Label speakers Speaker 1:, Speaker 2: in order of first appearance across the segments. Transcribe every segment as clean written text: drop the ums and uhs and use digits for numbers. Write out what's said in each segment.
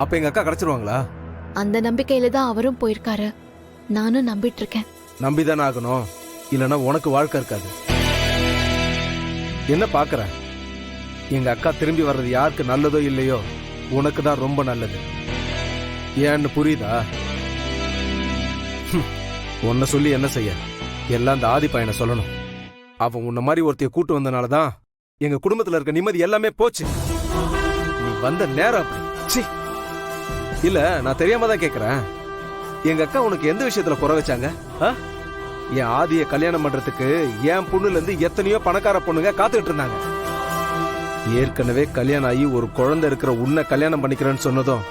Speaker 1: அப்ப எங்க அக்கா கிடைச்சிருவாங்களா?
Speaker 2: அந்த நம்பிக்கையில தான் அவரும் போயிருக்காரு. நானும் நம்பிட்டு இருக்கேன்.
Speaker 1: நம்பிதானே ஆகணும், இல்லைன்னா உனக்கு வாழ்க்கை இருக்காது. என்ன பாக்குற? எங்க அக்கா திரும்பி வர்றது யாருக்கு நல்லதோ இல்லையோ உனக்கு தான் ரொம்ப நல்லது. ஏன்னு புரியுதா? உன்னை சொல்லி என்ன செய்ய? எல்லாம் அந்த ஆதி பையனை சொல்லணும். அவன் உன்ன மாதிரி ஒருத்தைய கூட்டு வந்தனாலதான் எங்க குடும்பத்துல இருக்க நிம்மதி எல்லாமே போச்சு. நீ வந்த நேரம் அப்படி. சீ. இல்ல, நான் தெரியாம தான் கேக்குறேன். எங்க அக்கா உனக்கு எந்த விஷயத்துல குறை வச்சாங்க? என் ஆதிய கல்யாணம் பண்றதுக்கு என் பொண்ணுல இருந்து எத்தனையோ பணக்கார பொண்ணுங்க காத்துக்கிட்டு இருந்தாங்க. ஏற்கனவே கல்யாணம் ஆகி ஒரு குழந்தை இருக்கிற உன்னை கல்யாணம் பண்ணிக்கிறேன்னு சொன்னதும்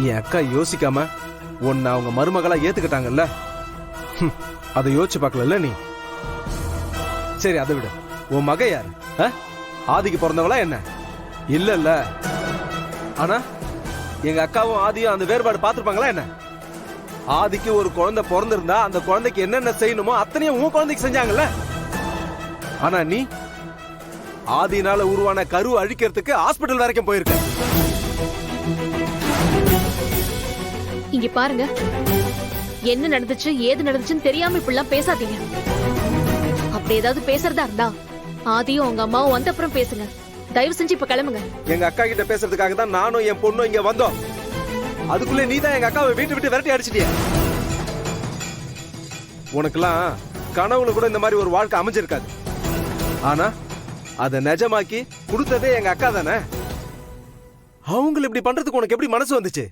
Speaker 1: என் அக்கா யோசிக்காம உன்னை அவங்க மருமகளா ஏத்துக்கிட்டாங்கல்ல. அதை யோசிச்சு பார்க்கல நீ. சரி, அதை விட உன் மக யாரு? ஆதிக்கு பிறந்தவளா என்ன? இல்ல இல்ல. ஆனா எங்க அக்காவும் ஆதியும் அந்த வேறுபாடு பார்த்திருப்பாங்களா என்ன? ஆதிக்கு ஒரு குழந்தை பிறந்திருந்தா அந்த குழந்தைக்கு என்னென்ன செய்யணுமோ அத்தனையும் உன் குழந்தைக்கு செஞ்சாங்கல்ல. ஆனா நீ ஆதினால உருவான கரு அழிக்கிறதுக்கு ஹாஸ்பிட்டல் வரைக்கும் போயிருக்க.
Speaker 2: இங்க பாருங்க, என்ன நடந்துச்சு ஏது நடந்துச்சுன்னு தெரியாம இப்படிலாம் பேசாதீங்க. அப்படி ஏதாவது பேசுறதா இருந்தா ஆதியும் உங்க அம்மாவும் வந்த அப்புறம் பேசுங்க. தயவு செஞ்சு இப்ப கிளம்புங்க.
Speaker 1: எங்க அக்கா கிட்ட பேசுறதுக்காக தான் நானும் என் பொண்ணும் இங்க வந்தோம். அதுக்குள்ள நீ தான் எங்க அக்காவை வீட்டு விட்டு விரட்டி அடிச்சிட்டிய. உனக்கெல்லாம் கனவுல கூட இந்த மாதிரி ஒரு வாழ்க்கை அமைஞ்சிருக்காது. ஆனா அதை நிஜமாக்கி கொடுத்ததே எங்க அக்கா தானே. அவங்க இப்படி பண்றதுக்கு உனக்கு எப்படி மனசு வந்துச்சு?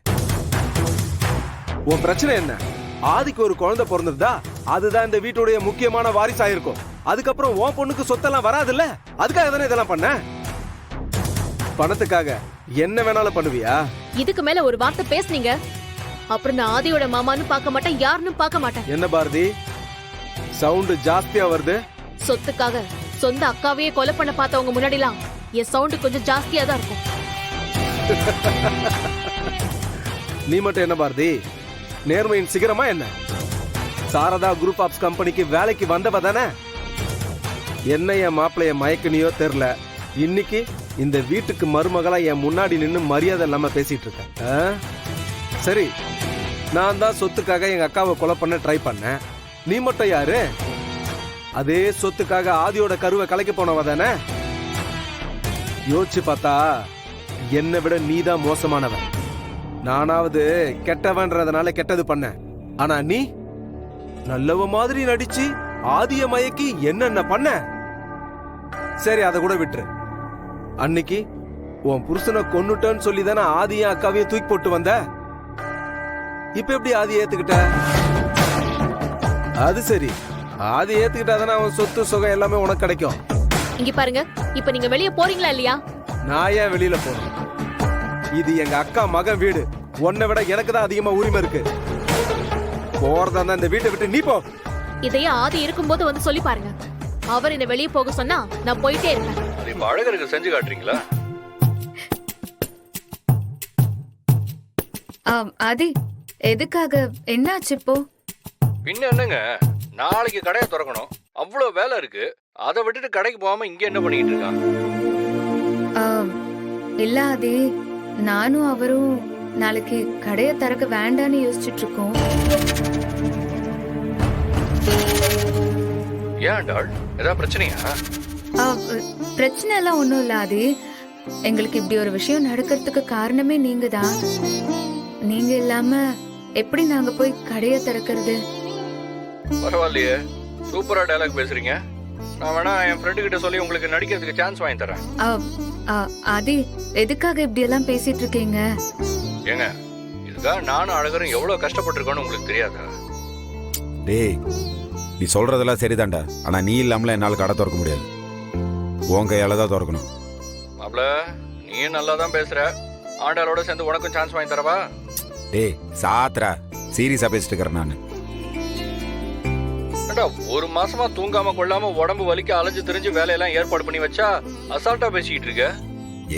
Speaker 1: உன் பிரச்சனை என்ன? ஆதிக்கு ஒரு குழந்தை பிறந்திருந்தா அதுதான் இந்த வீட்டுடைய முக்கியமான வாரிசா இருக்கும். அதுக்கப்புறம் உன் பொண்ணுக்கு சொத்தெல்லாம் வராதுல்ல. அதுக்காக தானே இதெல்லாம் பண்ண. பணத்துக்காக என்ன வேணாலும் பண்ணுவியா?
Speaker 2: இதுக்கு மேல ஒரு வார்த்தை பேசுனீங்க அப்புறம் நான் ஆதியோட மாமான்னு பார்க்க மாட்டேன், யாருன்னு பார்க்க மாட்டேன்.
Speaker 1: என்ன பாரதி, சவுண்ட் ஜாஸ்தியா வருது?
Speaker 2: சொத்துக்காக சொந்த அக்காவையே கொலை பண்ண பார்த்தவங்க முன்னாடிலாம் என் சவுண்ட் கொஞ்சம் ஜாஸ்தியா தான் இருக்கும்.
Speaker 1: நீ மட்டும் என்ன பாரதி, நேர்மையின் சிகரமா என்ன? சாரதா குரூப் ஆஃப் கம்பெனிக்கு வேலைக்கு வந்தவ தானே. என்ன என் மாப்பிளைய மயக்கனியோ தெரியல, இன்னைக்கு இந்த வீட்டுக்கு மருமகளா என் முன்னாடி நின்னு மரியாதை இல்லாம பேசிட்டு இருக்க. சரி, நான் தான் சொத்துக்காக எங்க அக்காவை கொலை பண்ண ட்ரை பண்ணேன். நீ மட்டும் யாரு? அதே சொத்துக்காக ஆதியோட கருவை கலைக்க போனவ தானே. யோசிச்சு பார்த்தா என்னை விட நீதான் மோசமானவன். நானாவது கெட்டவன்றதுனால கெட்டது பண்ண, ஆனா நீ நல்லவ மாதிரி நடிச்சு ஆதிய மயக்கி என்னென்ன பண்ண. சரி, அதை கூட விட்டுரு. அன்னைக்கு உன் புருஷனை கொன்னுட்டேன்னு சொல்லி தானே ஆதியும் அக்காவையும் தூக்கி போட்டு வந்த. இப்ப எப்படி ஆதி ஏத்துக்கிட்ட? அது சரி, ஆதி ஏத்துக்கிட்டாதானே அவன் சொத்து சுகம் எல்லாமே உனக்கு கிடைக்கும்.
Speaker 2: இங்க பாருங்க, இப்ப நீங்க வெளிய போறீங்களா இல்லையா?
Speaker 1: நான் ஏன் வெளியில போறேன்? இது எங்க அக்கா மகன் வீடு. உன்னை விட எனக்கு தான் அதிகமா உரிமை இருக்கு. போறதா இருந்தா இந்த வீட்டை விட்டு நீ போ.
Speaker 2: இதையே ஆதி இருக்கும்போது வந்து சொல்லி பாருங்க. அவர் என்ன வெளியே போக சொன்னா நான் போயிட்டே இருப்பேன்.
Speaker 3: இப்ப அழகருக்கு செஞ்சு காட்டுறீங்களா?
Speaker 4: ஆதி, எதுக்காக? என்னாச்சு இப்போ?
Speaker 3: பின்ன என்னங்க, நாளைக்கு கடையை திறக்கணும், அவ்வளவு வேலை இருக்கு. அதை விட்டுட்டு கடைக்கு போகாம இங்க என்ன பண்ணிட்டு இருக்கான்?
Speaker 4: இல்ல ஆதி, நானும் அவரும் நாளைக்கு கடையை திறக்க வேண்டான்னு யோசிச்சுட்டு இருக்கோம்.
Speaker 3: ஏன்டாள், ஏதாவது பிரச்சனையா?
Speaker 4: பிரச்சனை எல்லாம் ஒண்ணும் இல்ல ஆதி. எங்களுக்கு இப்படி ஒரு விஷயம் நடக்கிறதுக்கு காரணமே நீங்க தான். நீங்க இல்லாம எப்படி நாங்க போய் கடையை திறக்கிறது?
Speaker 3: பரவாயில்லையே, சூப்பரா டயலாக் பேசுறீங்க. நான் வேணா என் ஃப்ரெண்டு கிட்ட சொல்லி உங்களுக்கு நடிக்கிறதுக்கு சான்ஸ் வாங்கி தரேன்.
Speaker 4: ஆதி, எதுக்காக இப்படி எல்லாம் பேசிட்டு இருக்கீங்க?
Speaker 3: ஏங்க, இதுக்காக நானும் அழகரும் எவ்வளவு கஷ்டப்பட்டிருக்கோன்னு உங்களுக்கு தெரியாதா?
Speaker 5: டேய், நீ சொல்றதெல்லாம் சரிதான்டா. ஆனா நீ இல்லாமல என்னால கடை திறக்க முடியாது. உன் கையால தான் திறக்கணும்.
Speaker 3: மாப்ள, நீயும் நல்லா தான் பேசுற. ஆண்டாளோட சேர்ந்து உனக்கும் சான்ஸ் வாங்கி தரவா?
Speaker 5: டேய் சாத்ரா, சீரியஸா பேசிட்டு இருக்கிறேன் நான்.
Speaker 3: ஒரு மாசமா தூங்காம கொள்ளாம உடம்பு வலிக்க அலைஞ்சு திரிஞ்சு வேலையெல்லாம் ஏற்பாடு பண்ணி வச்சா அசால்ட்டா பேசிட்டு இருக்க.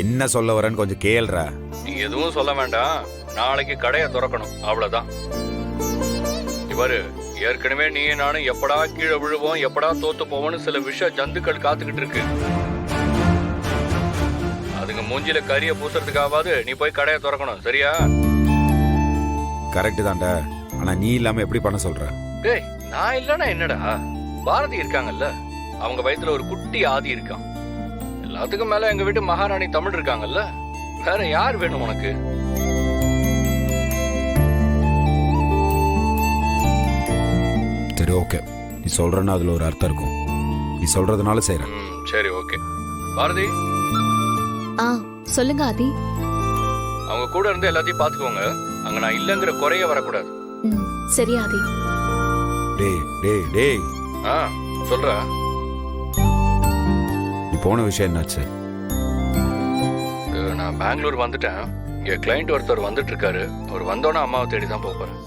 Speaker 5: என்ன சொல்ல வரேன்னு கொஞ்சம் கேளுடா.
Speaker 3: நீ எதுவும் சொல்ல வேண்டாம், நாளைக்கு கடையை திறக்கணும், அவ்வளவுதான். இவரு ஏற்கனவே நீ நானும் எப்படா கீழே விழுவோம், எப்படா தோத்து போவோம்னு சில விஷ ஜந்துக்கள் காத்துக்கிட்டு இருக்கு. அதுங்க மூஞ்சில கறியை பூசுறதுக்காவது நீ போய் கடையை திறக்கணும், சரியா?
Speaker 5: கரெக்டு தான்டா, ஆனா நீ இல்லாம எப்படி பண்ண சொல்ற?
Speaker 3: டேய், நான் இல்லைன்னா என்னடா, பாரதி இருக்காங்கல்ல, அவங்க வயித்துல ஒரு குட்டி ஆதி இருக்கான். எல்லாத்துக்கும் மேல எங்க வீட்டு மகாராணி தமிழ் இருக்காங்கல்ல, வேற யார் வேணும் உனக்கு?
Speaker 5: சரி ஓகே, நீ சொல்றன்னா அதுல ஒரு அர்த்தம் இருக்கும். நீ சொல்றதுனால செய்யறேன்.
Speaker 3: சரி ஓகே. பாரதி,
Speaker 2: ஆ சொல்லுங்க ஆதி.
Speaker 3: அவங்க கூட இருந்து எல்லாத்தையும் பாத்துக்கோங்க. அங்க நான் இல்லங்கிற குறைய வரக்கூடாது.
Speaker 2: ம் சரி ஆதி.
Speaker 5: டேய் டேய் டேய்,
Speaker 3: சொல்ற.
Speaker 5: நீ போன விஷயம் என்னாச்சு?
Speaker 3: நான் பெங்களூர் வந்துட்டேன். இங்க கிளைண்ட் ஒருத்தர் வந்துட்டு இருக்காரு. அவர் வந்தோன்னே அம்மாவை தேடி தான் போறேன்.